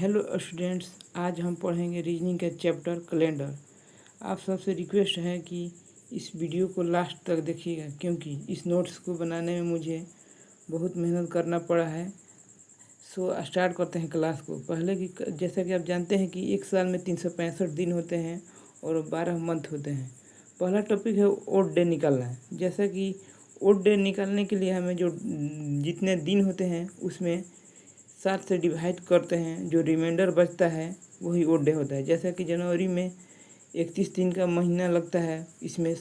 Hello students, आज हम पढ़ेंगे रीजनिंग का चैप्टर कैलेंडर। आप सबसे रिक्वेस्ट है कि इस वीडियो को लास्ट तक देखिएगा, क्योंकि इस नोट्स को बनाने में मुझे बहुत मेहनत करना पड़ा है। सो स्टार्ट करते हैं क्लास को। पहले की जैसा कि आप जानते हैं कि एक साल में 365 दिन होते हैं और 12 मंथ होते हैं। पहला टॉपिक है ओड डे निकालना है। जैसा कि ओड डे निकालने के लिए हमें जो जितने दिन होते हैं उसमें 7 से डिवाइड करते हैं, जो रिमाइंडर बचता है वही ओड डे होता है। जैसा कि जनवरी में 31 दिन का महीना लगता है, इसमें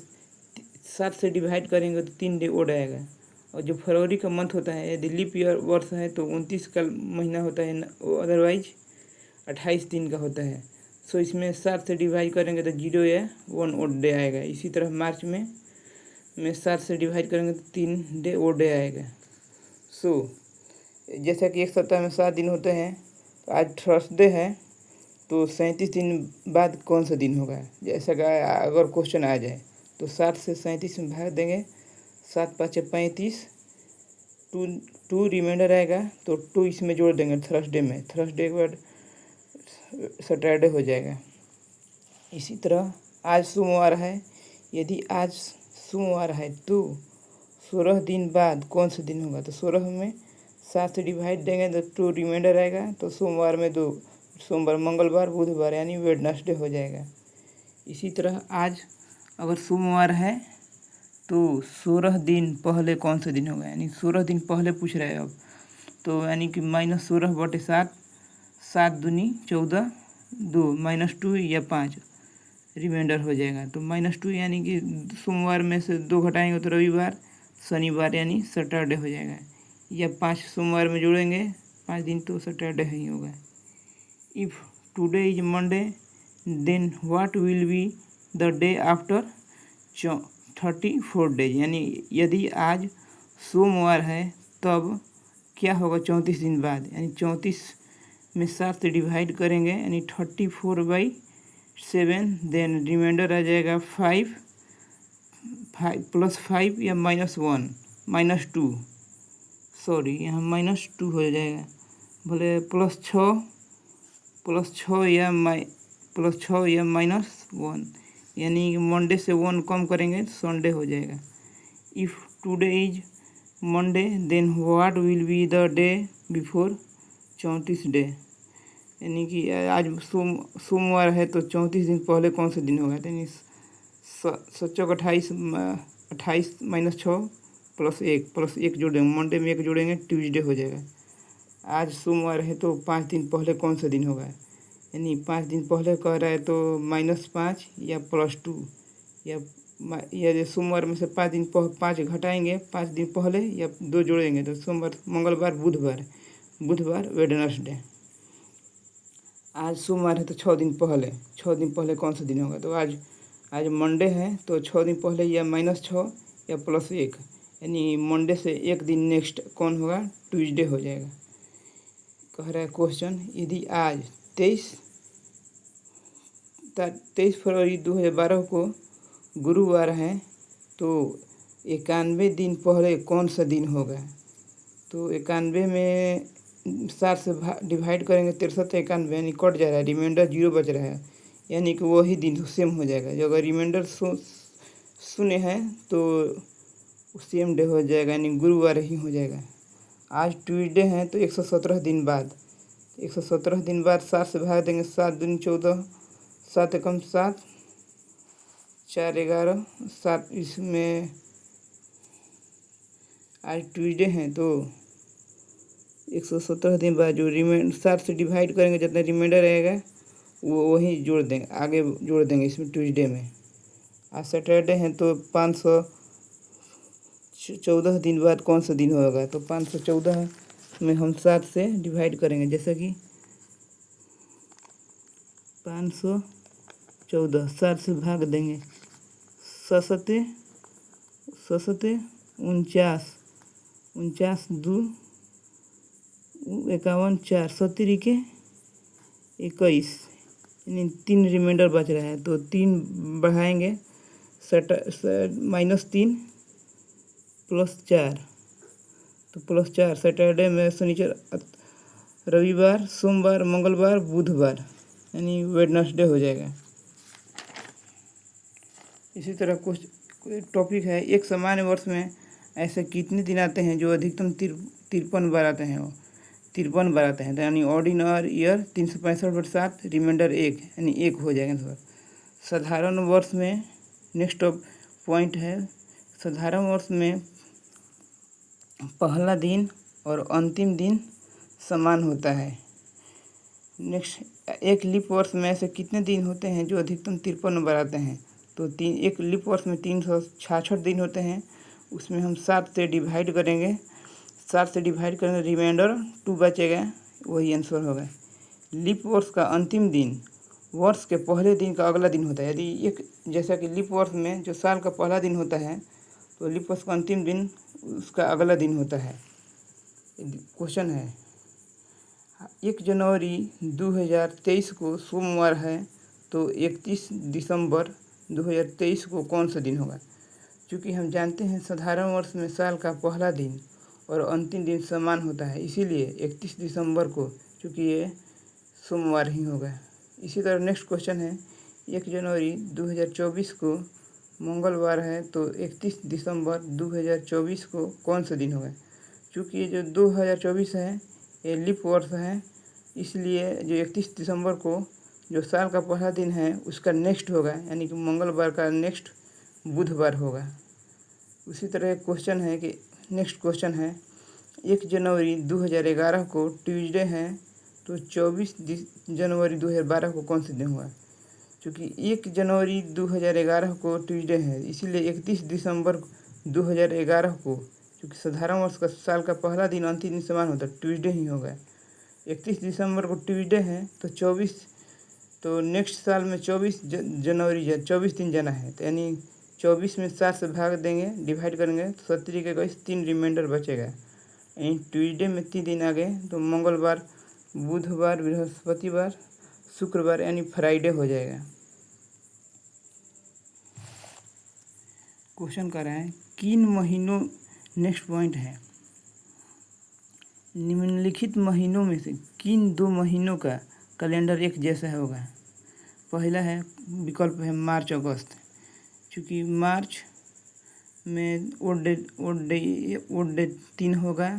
7 से डिवाइड करेंगे तो 3 डे ओड आएगा। और जो फरवरी का मंथ होता है, यदि लीप ईयर वर्ष है तो 29 का महीना होता है, अदरवाइज 28 दिन का होता है। सो इसमें 7 से डिवाइड करेंगे तो 0 या 1 ओड डे आएगा। इसी तरह मार्च में 7 से डिवाइड करेंगे तो 3 डे ओड डे आएगा। सो जैसा कि एक सप्ताह में 7 दिन होते हैं, तो आज थर्सडे है, तो 37 दिन बाद कौन सा दिन होगा। जैसा कि अगर क्वेश्चन आ जाए तो 7 से 37 में भाग देंगे, 7 5 35, टू रिमाइंडर आएगा तो 2 इसमें जोड़ देंगे थर्सडे में। थर्सडे के बाद सैटरडे हो जाएगा। इसी तरह आज सोमवार है, यदि आज सोमवार है तो 16 दिन बाद कौन सा दिन होगा। तो 16 में 7 से डिवाइड देंगे तो 2 रिमाइंडर आएगा, तो सोमवार में 2, सोमवार मंगलवार बुधवार यानी वेडनेसडे हो जाएगा। इसी तरह आज अगर सोमवार है तो 16 दिन पहले कौन सा दिन होगा, यानी 16 दिन पहले पूछ रहे हैं अब। तो यानी कि -16/7, 7 दूनी 14, 2 -2 या 5 रिमाइंडर हो जाएगा। तो -2 यानी कि सोमवार में से 2 घटाएंगे तो रविवार, शनिवार यानी सैटरडे हो जाएगा। या 5 सोमवार में जोड़ेंगे 5 दिन तो सैटरडे ही होगा। If today is Monday then what will be the day after 34 days, यानी यदि आज सोमवार है तब क्या होगा 34 दिन बाद। यानी 34 में 7 से डिवाइड करेंगे यानी 34/7, देन रिमाइंडर आ जाएगा 5 +5 या -1 -2, सॉरी यहाँ -2 हो जाएगा, बोले +6 या -1, यानी मंडे से 1 कम करेंगे तो संडे हो जाएगा। If today is Monday then what will be the day before 34 day, यानी कि आज सोमवार है तो 34 दिन पहले कौन सा दिन होगा। यानी 7 28 -6 +1 जोड़ेंगे, मंडे में 1 जोड़ेंगे ट्यूसडे हो जाएगा। आज सोमवार है तो 5 दिन पहले कौन सा दिन होगा, यानी 5 दिन पहले कह रहा है तो -5 या +2, या सोमवार में से 5 दिन 5 घटाएंगे 5 दिन पहले या 2 जोड़ेंगे तो सोमवार मंगलवार बुधवार वेडनेसडे। आज सोमवार है तो 6 दिन पहले कौन सा दिन होगा। तो आज मंडे है तो 6 दिन पहले या -6 या +1, यानी मंडे से 1 दिन नेक्स्ट कौन होगा, ट्यूसडे हो जाएगा। कह रहा है क्वेश्चन, यदि आज 23 फरवरी 2012 को गुरुवार है तो 91 दिन पहले कौन सा दिन होगा। तो 91 में 7 से डिवाइड करेंगे 63 91, यानी कट जा रहा है, रिमाइंडर 0 बच रहा है, यानी कि वही दिन सेम हो जाएगा। जो अगर रिमाइंडर 0 है तो सेम डे हो जाएगा, यानी गुरुवार ही हो जाएगा। आज ट्यूसडे है तो 117 दिन बाद 7 से भाग देंगे, 7 दूनी 14, 7 एकम 7, 4 11 7, इसमें आज ट्यूसडे है तो 117 दिन बाद जो 7 से डिवाइड करेंगे जितना रिमाइंडर आएगा वो वही जोड़ देंगे, आगे जोड़ देंगे इसमें ट्यूसडे में। आज सैटरडे है तो 514 दिन बाद कौन सा दिन होगा। तो 514 में हम 7 से डिवाइड करेंगे, जैसा कि 514 7 से भाग देंगे, 7 49 2 51 4 70 के 21, यानी 3 रिमाइंडर बच रहा है तो 3 बढ़ाएंगे, -3 +4, तो +4 सैटरडे में शनिचर रविवार, सोमवार, मंगलवार, बुधवार यानी वेडनेसडे हो जाएगा। इसी तरह कुछ टॉपिक है, एक सामान्य वर्ष में ऐसे कितने दिन आते हैं जो अधिकतम 53 बार आते हैं, वो 53 बार आते हैं, तो यानी odd in our year 365/7, reminder 1 यानी 1 हो जाएगा। साधारण वर्ष में नेक्स्ट पॉइंट है, साधारण वर्ष में पहला दिन और अंतिम दिन समान होता है। नेक्स्ट, एक लीप वर्ष में ऐसे कितने दिन होते हैं जो अधिकतम 53 बार आते हैं, तो एक लीप वर्ष में 366 दिन होते हैं, उसमें हम 7 से डिवाइड करेंगे, 7 से डिवाइड करेंगे, रिमाइंडर 2 बचेगा, वही आंसर होगा। लीप वर्ष का अंतिम दिन वर्ष के पहले दिन का अगला दिन होता है। यदि एक जैसा कि लीप वर्ष में जो साल का पहला दिन होता है, तो लीप वर्ष का अंतिम दिन उसका अगला दिन होता है। क्वेश्चन है, 1 जनवरी 2023 को सोमवार है, तो 31 दिसंबर 2023 को कौन सा दिन होगा? क्योंकि हम जानते हैं साधारण वर्ष में साल का पहला दिन और अंतिम दिन समान होता है, इसीलिए 31 दिसंबर को चूँकि ये सोमवार ही होगा। इसी तरह नेक्स्ट क्वेश्चन है, 1 जनवरी 2024 को मंगलवार है, तो 31 दिसंबर 2024 को कौन सा दिन होगा? चूँकि ये जो 2024 है ये लीप वर्ष है, इसलिए जो 31 दिसंबर को जो साल का पहला दिन है उसका नेक्स्ट होगा, यानी कि मंगलवार का नेक्स्ट बुधवार होगा। उसी तरह एक क्वेश्चन है कि नेक्स्ट क्वेश्चन है, 1 जनवरी 2011 को ट्यूसडे है, तो 24 जनवरी 2012 को कौन सा दिन हुआ? क्योंकि 1 जनवरी 2011 को ट्यूसडे है, इसीलिए 31 दिसंबर 2011 को, क्योंकि साधारण वर्ष का साल का पहला दिन अंतिम दिन समान होता है, ट्यूसडे ही होगा। 31 दिसंबर को ट्यूसडे है, तो 24, तो नेक्स्ट साल में 24 जनवरी 24 दिन जाना है, तो यानी 24 में 7 से भाग देंगे, डिवाइड करेंगे, तो 70 के 3 रिमाइंडर बचेगा, यानी ट्यूसडे में 3 दिन आ गए, तो मंगलवार, बुधवार, बृहस्पतिवार, शुक्रवार यानी फ्राइडे हो जाएगा। क्वेश्चन कर रहे हैं, किन महीनों, नेक्स्ट पॉइंट है, निम्नलिखित महीनों में से किन 2 महीनों का कैलेंडर एक जैसा होगा? पहला है, विकल्प है मार्च अगस्त, क्योंकि मार्च में ओड डे 3 होगा,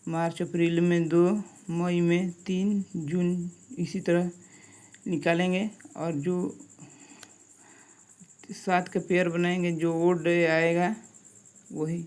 मार्च अप्रैल में 2, मई में 3, जून इसी तरह निकालेंगे, और जो 7 के पेयर बनाएंगे, जो ओड डे आएगा वही